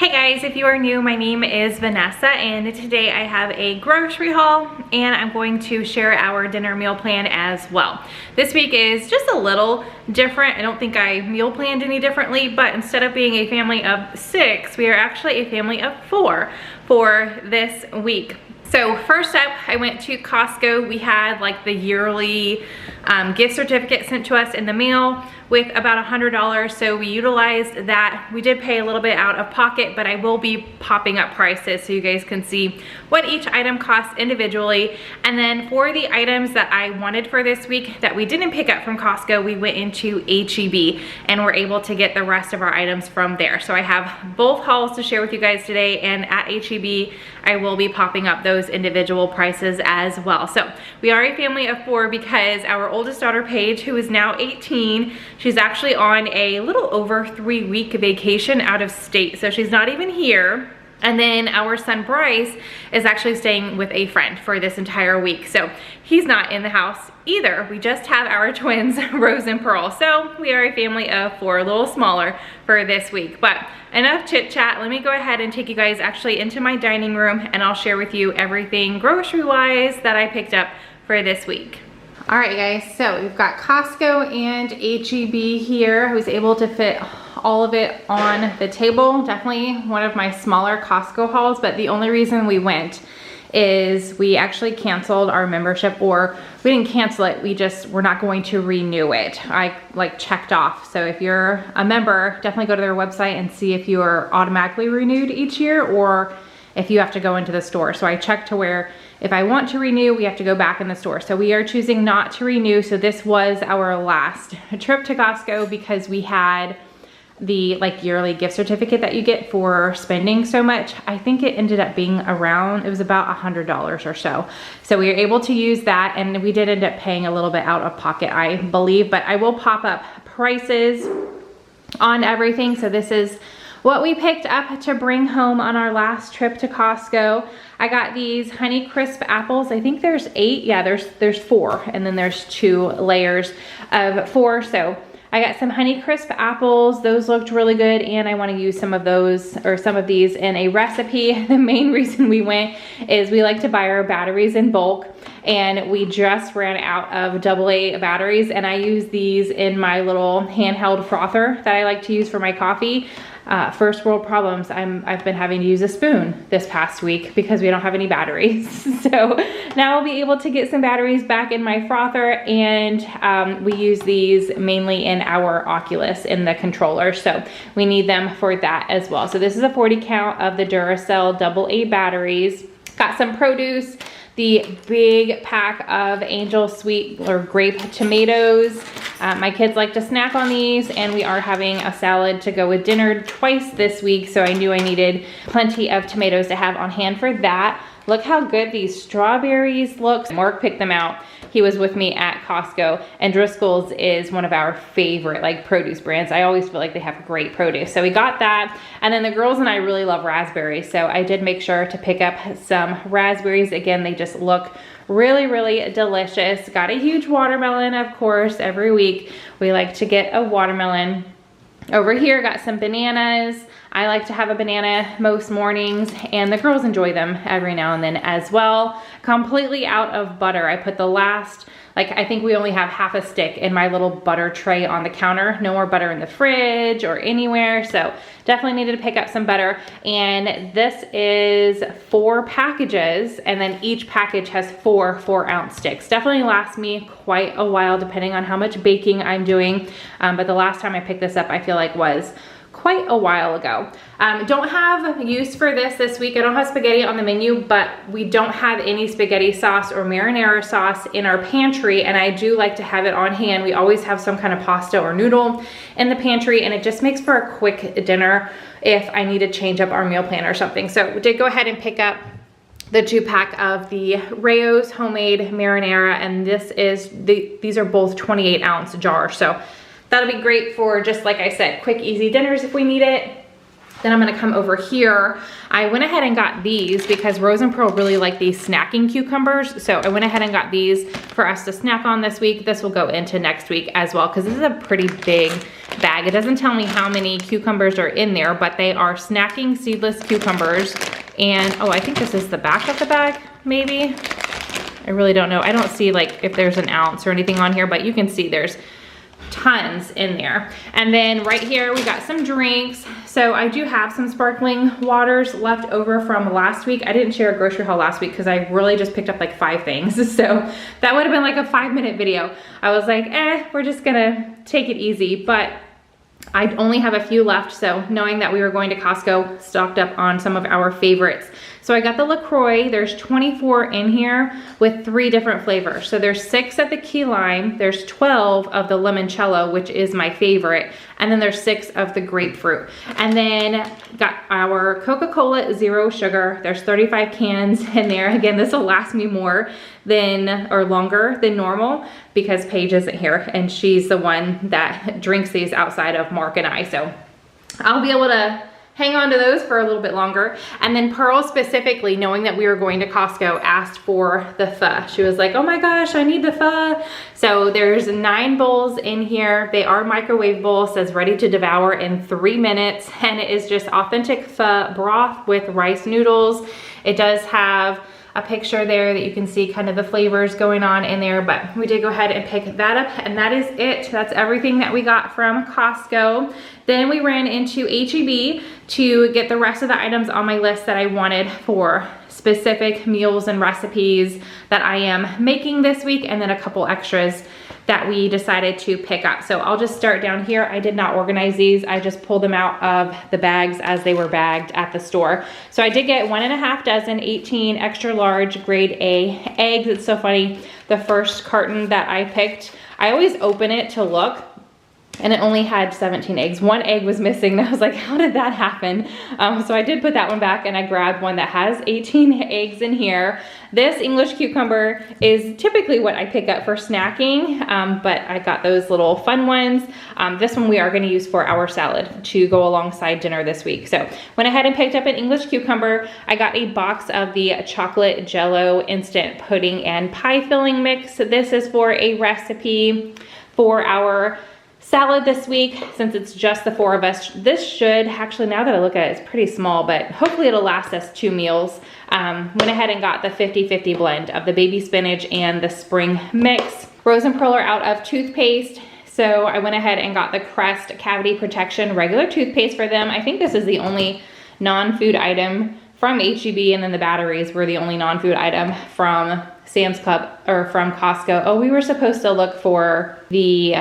Hey guys, if you are new, my name is Vanessa and today I have a grocery haul and I'm going to share our dinner meal plan as well. This week is just a little different. I don't think I meal planned any differently, but instead of being a family of 6, we are actually a family of 4 for this week. So first up, I went to Costco. We had like the yearly gift certificate sent to us in the mail with about $100. So we utilized that. We did pay a little bit out of pocket, but I will be popping up prices so you guys can see what each item costs individually. And then for the items that I wanted for this week that we didn't pick up from Costco, we went into HEB and were able to get the rest of our items from there. So I have both hauls to share with you guys today, and at HEB, I will be popping up those individual prices as well. So we are a family of 4 because our oldest daughter, Paige, who is now 18, she's actually on a little over 3-week vacation out of state. So she's not even here. And then our son Bryce is actually staying with a friend for this entire week. So he's not in the house either. We just have our twins, Rose and Pearl. So we are a family of 4, a little smaller for this week. But enough chit chat. Let me go ahead and take you guys actually into my dining room and I'll share with you everything grocery wise that I picked up for this week. All right guys, so we've got Costco and HEB here. I was able to fit all of it on the table. Definitely one of my smaller Costco hauls, but the only reason we went is we actually canceled our membership, or we didn't cancel it, we're not going to renew it. I like checked off. So if you're a member, definitely go to their website and see if you are automatically renewed each year or if you have to go into the store. So I checked to where if I want to renew, we have to go back in the store. So we are choosing not to renew. So this was our last trip to Costco because we had the like yearly gift certificate that you get for spending so much. I think it ended up being around, it was about $100 or so. So we were able to use that, and we did end up paying a little bit out of pocket, I believe, but I will pop up prices on everything. So this is what we picked up to bring home on our last trip to Costco. I got these Honey Crisp apples. I think there's 8. Yeah, there's 4, and then there's 2 layers of 4. So I got some Honey Crisp apples. Those looked really good, and I want to use some of those or some of these in a recipe. The main reason we went is we like to buy our batteries in bulk, and we just ran out of AA batteries, and I use these in my little handheld frother that I like to use for my coffee. First world problems. I've been having to use a spoon this past week because we don't have any batteries. So now I'll be able to get some batteries back in my frother, and we use these mainly in our Oculus in the controller. So we need them for that as well. So this is a 40 count of the Duracell AA batteries. Got some produce. The big pack of Angel Sweet or grape tomatoes. My kids like to snack on these, and we are having a salad to go with dinner twice this week, so I knew I needed plenty of tomatoes to have on hand for that. Look how good these strawberries look. Mark picked them out. He was with me at Costco, and Driscoll's is one of our favorite like produce brands. I always feel like they have great produce. So we got that. And then the girls and I really love raspberries. So I did make sure to pick up some raspberries. Again, they just look really, really delicious. Got a huge watermelon, of course. Every week we like to get a watermelon. Over here, got some bananas. I like to have a banana most mornings, and the girls enjoy them every now and then as well. Completely out of butter. I put the last, like I think we only have half a stick in my little butter tray on the counter. No more butter in the fridge or anywhere. So definitely needed to pick up some butter. And this is 4 packages, and then each package has 4 4-ounce sticks. Definitely lasts me quite a while depending on how much baking I'm doing. But the last time I picked this up, I feel like was quite a while ago. Don't have use for this week. I don't have spaghetti on the menu, but we don't have any spaghetti sauce or marinara sauce in our pantry, and I do like to have it on hand. We always have some kind of pasta or noodle in the pantry, and it just makes for a quick dinner if I need to change up our meal plan or something. So we did go ahead and pick up the 2-pack of the Rayo's homemade marinara, and these are both 28-ounce jars. So that'll be great for, just like I said, quick, easy dinners if we need it. Then I'm gonna come over here. I went ahead and got these because Rose and Pearl really like these snacking cucumbers. So I went ahead and got these for us to snack on this week. This will go into next week as well because this is a pretty big bag. It doesn't tell me how many cucumbers are in there, but they are snacking seedless cucumbers. And, oh, I think this is the back of the bag, maybe. I really don't know. I don't see like if there's an ounce or anything on here, but you can see there's tons in there. And then right here we got some drinks. So I do have some sparkling waters left over from last week. I didn't share a grocery haul last week because I really just picked up like 5 things. So that would have been like a 5-minute video. I was like, we're just gonna take it easy, but I only have a few left. So knowing that we were going to Costco, stocked up on some of our favorites. So I got the LaCroix. There's 24 in here with 3 different flavors. So there's 6 of the key lime, there's 12 of the limoncello, which is my favorite, and then there's 6 of the grapefruit. And then got our Coca-Cola Zero Sugar. There's 35 cans in there. Again, this will last me more than, or longer than normal, because Paige isn't here and she's the one that drinks these outside of Mark and I. So I'll be able to hang on to those for a little bit longer. And then Pearl specifically, knowing that we were going to Costco, asked for the pho. She was like, oh my gosh, I need the pho. So there's 9 bowls in here. They are microwave bowls, says ready to devour in 3 minutes. And it is just authentic pho broth with rice noodles. It does have a picture there that you can see kind of the flavors going on in there, but we did go ahead and pick that up, and that is it. That's everything that we got from Costco. Then we ran into HEB to get the rest of the items on my list that I wanted for specific meals and recipes that I am making this week, and then a couple extras that we decided to pick up. So I'll just start down here. I did not organize these. I just pulled them out of the bags as they were bagged at the store. So I did get 1.5 dozen 18 extra large grade A eggs. It's so funny. The first carton that I picked, I always open it to look, and it only had 17 eggs. 1 egg was missing, and I was like, how did that happen? So I did put that one back, and I grabbed one that has 18 eggs in here. This English cucumber is typically what I pick up for snacking, but I got those little fun ones. This one we are gonna use for our salad to go alongside dinner this week. So went ahead and picked up an English cucumber. I got a box of the chocolate jello instant pudding and pie filling mix. This is for a recipe for our salad this week, since it's just the 4 of us. This should, actually, now that I look at it, it's pretty small, but hopefully it'll last us 2 meals. Went ahead and got the 50-50 blend of the baby spinach and the spring mix. Rose and Pearl are out of toothpaste, so I went ahead and got the Crest Cavity Protection regular toothpaste for them. I think this is the only non-food item from HEB, and then the batteries were the only non-food item from Sam's Club, or from Costco. Oh, we were supposed to look for the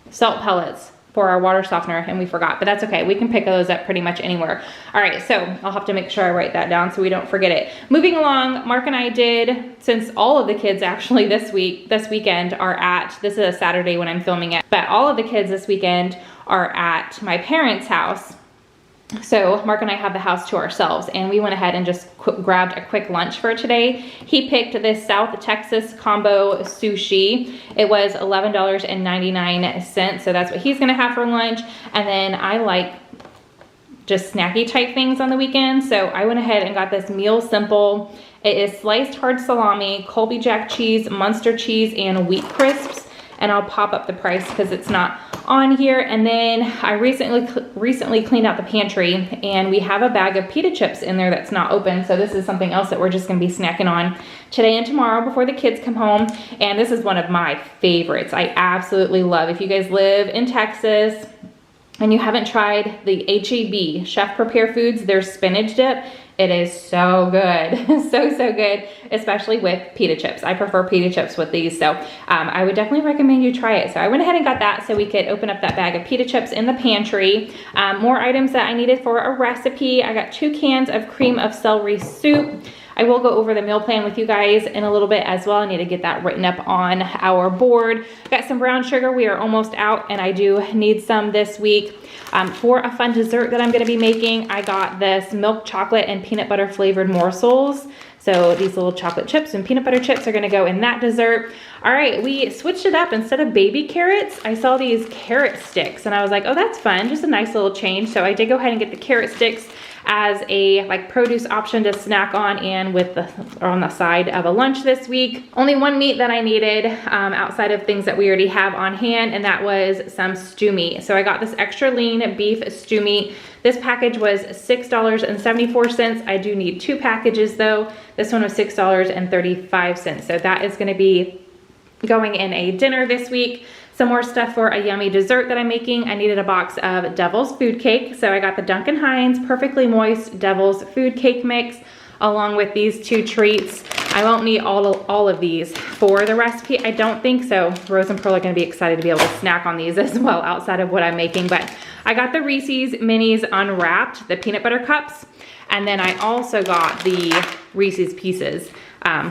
salt pellets for our water softener, and we forgot, but that's okay. We can pick those up pretty much anywhere. All right, so I'll have to make sure I write that down so we don't forget it. Moving along, Mark and I did, since all of the kids actually this weekend are at, this is a Saturday when I'm filming it, but all of the kids this weekend are at my parents' house. So Mark and I have the house to ourselves, and we went ahead and just grabbed a quick lunch for today. He picked this South Texas combo sushi. It was $11.99, so that's what he's gonna have for lunch. And then I like just snacky type things on the weekend, so I went ahead and got this Meal Simple. It is sliced hard salami, Colby Jack cheese, Munster cheese, and wheat crisps. And I'll pop up the price because it's not on here. And then I recently cleaned out the pantry, and we have a bag of pita chips in there that's not open. So this is something else that we're just gonna be snacking on today and tomorrow before the kids come home. And this is one of my favorites. I absolutely love. If you guys live in Texas and you haven't tried the HEB Chef Prepare Foods, their spinach dip, it is so good. so good, especially with pita chips. I prefer pita chips with these, so I would definitely recommend you try it. So I went ahead and got that so we could open up that bag of pita chips in the pantry. More items that I needed for a recipe. I got 2 cans of cream of celery soup. I will go over the meal plan with you guys in a little bit as well. I need to get that written up on our board. Got some brown sugar. We are almost out, and I do need some this week. For a fun dessert that I'm gonna be making, I got this milk chocolate and peanut butter flavored morsels. So these little chocolate chips and peanut butter chips are gonna go in that dessert. All right, we switched it up. Instead of baby carrots, I saw these carrot sticks, and I was like, oh, that's fun, just a nice little change. So I did go ahead and get the carrot sticks. as a like produce option to snack on and with on the side of a lunch this week. Only one meat that I needed outside of things that we already have on hand, and that was some stew meat. So I got this extra lean beef stew meat. This package was $6.74. I do need 2 packages though. This one was $6.35. So that is gonna be going in a dinner this week. Some more stuff for a yummy dessert that I'm making. I needed a box of Devil's Food Cake. So I got the Duncan Hines Perfectly Moist Devil's Food Cake Mix along with these 2 treats. I won't need all of these for the recipe, I don't think, so Rose and Pearl are gonna be excited to be able to snack on these as well outside of what I'm making. But I got the Reese's Minis Unwrapped, the peanut butter cups, and then I also got the Reese's Pieces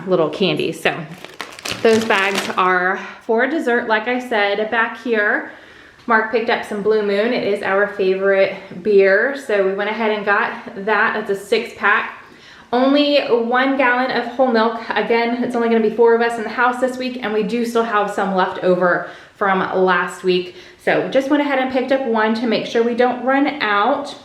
little candy. So those bags are for dessert. Like I said, back here, Mark picked up some Blue Moon. It is our favorite beer, so we went ahead and got that. That's a 6-pack. Only 1 gallon of whole milk. Again, it's only gonna be 4 of us in the house this week, and we do still have some left over from last week. So just went ahead and picked up 1 to make sure we don't run out.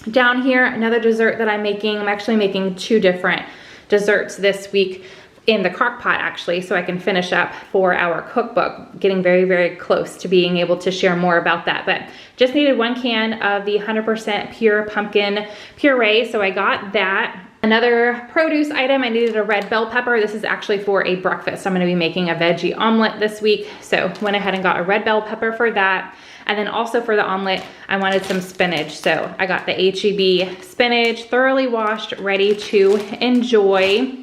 Down here, another dessert that I'm making. I'm actually making 2 different desserts this week in the crock pot actually, so I can finish up for our cookbook. Getting very, very close to being able to share more about that. But just needed 1 can of the 100% pure pumpkin puree, so I got that. Another produce item, I needed a red bell pepper. This is actually for a breakfast. I'm gonna be making a veggie omelet this week, so went ahead and got a red bell pepper for that. And then also for the omelet, I wanted some spinach. So I got the HEB spinach, thoroughly washed, ready to enjoy.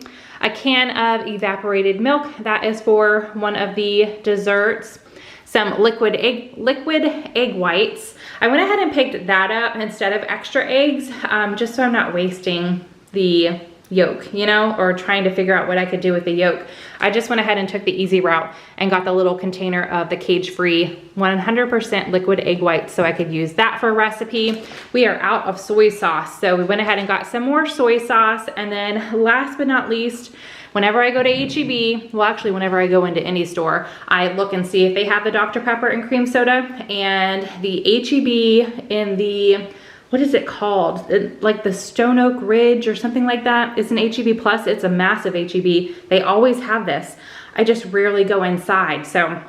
A can of evaporated milk, that is for one of the desserts. Some liquid egg whites. I went ahead and picked that up instead of extra eggs, just so I'm not wasting the yolk, you know, or trying to figure out what I could do with the yolk. I just went ahead and took the easy route and got the little container of the cage-free 100% liquid egg whites so I could use that for a recipe. We are out of soy sauce, so we went ahead and got some more soy sauce. And then last but not least, whenever I go to HEB, well actually whenever I go into any store, I look and see if they have the Dr. Pepper and cream soda, and the HEB in the, what is it called? Like the Stone Oak Ridge or something like that. It's an HEB Plus. It's a massive HEB. They always have this. I just rarely go inside. So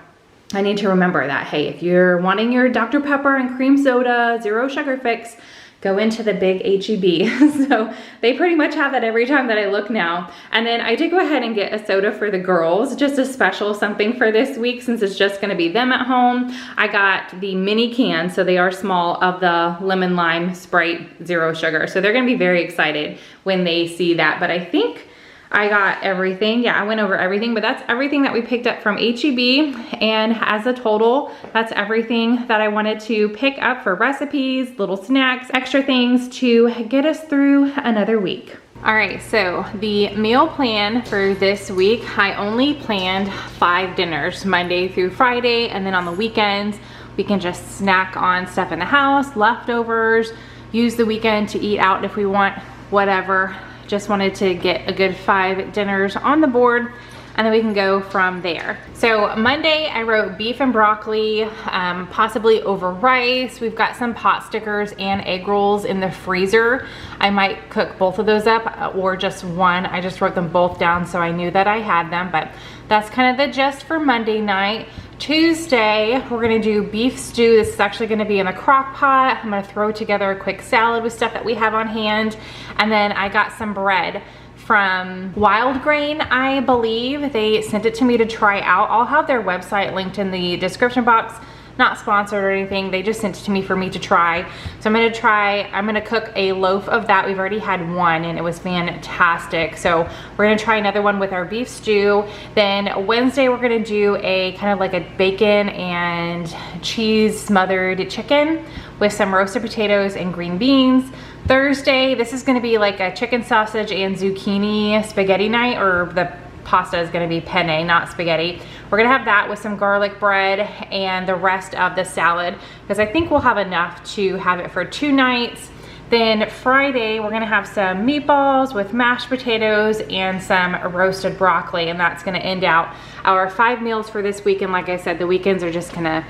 I need to remember that, hey, if you're wanting your Dr. Pepper and cream soda, 0 sugar fix, go into the big HEB. So they pretty much have that every time that I look now. And then I did go ahead and get a soda for the girls, just a special something for this week since it's just gonna be them at home. I got the mini can, so they are small, of the lemon lime Sprite 0 sugar. So they're gonna be very excited when they see that. But I think I got everything. Yeah, I went over everything, but that's everything that we picked up from HEB. And as a total, that's everything that I wanted to pick up for recipes, little snacks, extra things to get us through another week. All right, so the meal plan for this week, I only planned 5 dinners, Monday through Friday, and then on the weekends, we can just snack on stuff in the house, leftovers, use the weekend to eat out if we want, whatever. Just wanted to get a good 5 dinners on the board, and then we can go from there. So Monday I wrote beef and broccoli, possibly over rice. We've got some pot stickers and egg rolls in the freezer. I might cook both of those up or just one. I just wrote them both down so I knew that I had them, but that's kind of the gist for Monday night. Tuesday, we're gonna do beef stew. This is actually gonna be in a crock pot. I'm gonna throw together a quick salad with stuff that we have on hand. And then I got some bread from Wildgrain, I believe. They sent it to me to try out. I'll have their website linked in the description box. Not sponsored or anything, they just sent it to me for me to try. So I'm gonna cook a loaf of that. We've already had one and it was fantastic. So we're gonna try another one with our beef stew. Then Wednesday we're gonna do a kind of like a bacon and cheese smothered chicken with some roasted potatoes and green beans. Thursday, this is gonna be like a chicken sausage and zucchini spaghetti night, or the pasta is gonna be penne, not spaghetti. We're gonna have that with some garlic bread and the rest of the salad, because I think we'll have enough to have it for 2 nights. Then Friday, we're gonna have some meatballs with mashed potatoes and some roasted broccoli, and that's gonna end out our 5 meals for this week. And like I said, the weekends are just gonna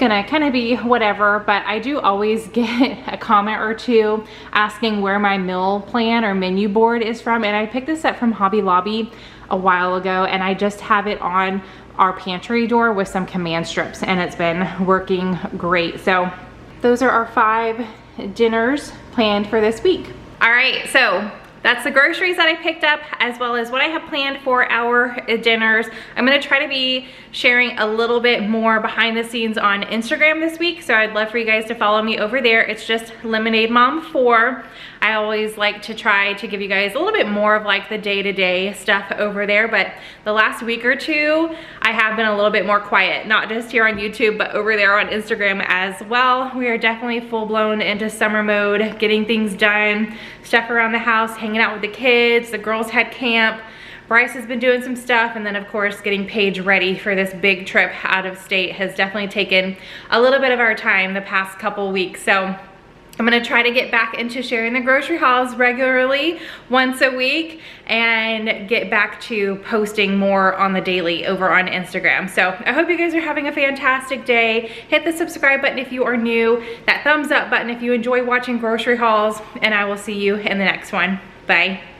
gonna kind of be whatever, but I do always get a comment or two asking where my meal plan or menu board is from, and I picked this up from Hobby Lobby a while ago, and I just have it on our pantry door with some command strips, and it's been working great. So those are our 5 dinners planned for this week. All right, so that's the groceries that I picked up, as well as what I have planned for our dinners. I'm gonna try to be sharing a little bit more behind the scenes on Instagram this week, so I'd love for you guys to follow me over there. It's just Lemonade Mom 4. I always like to try to give you guys a little bit more of like the day-to-day stuff over there, but the last week or two, I have been a little bit more quiet, not just here on YouTube, but over there on Instagram as well. We are definitely full-blown into summer mode, getting things done, stuff around the house, hanging out with the kids. The girls had camp. Bryce has been doing some stuff, and then of course getting Paige ready for this big trip out of state has definitely taken a little bit of our time the past couple weeks. So I'm gonna try to get back into sharing the grocery hauls regularly once a week and get back to posting more on the daily over on Instagram. So I hope you guys are having a fantastic day. Hit the subscribe button if you are new, that thumbs up button if you enjoy watching grocery hauls, and I will see you in the next one. Bye.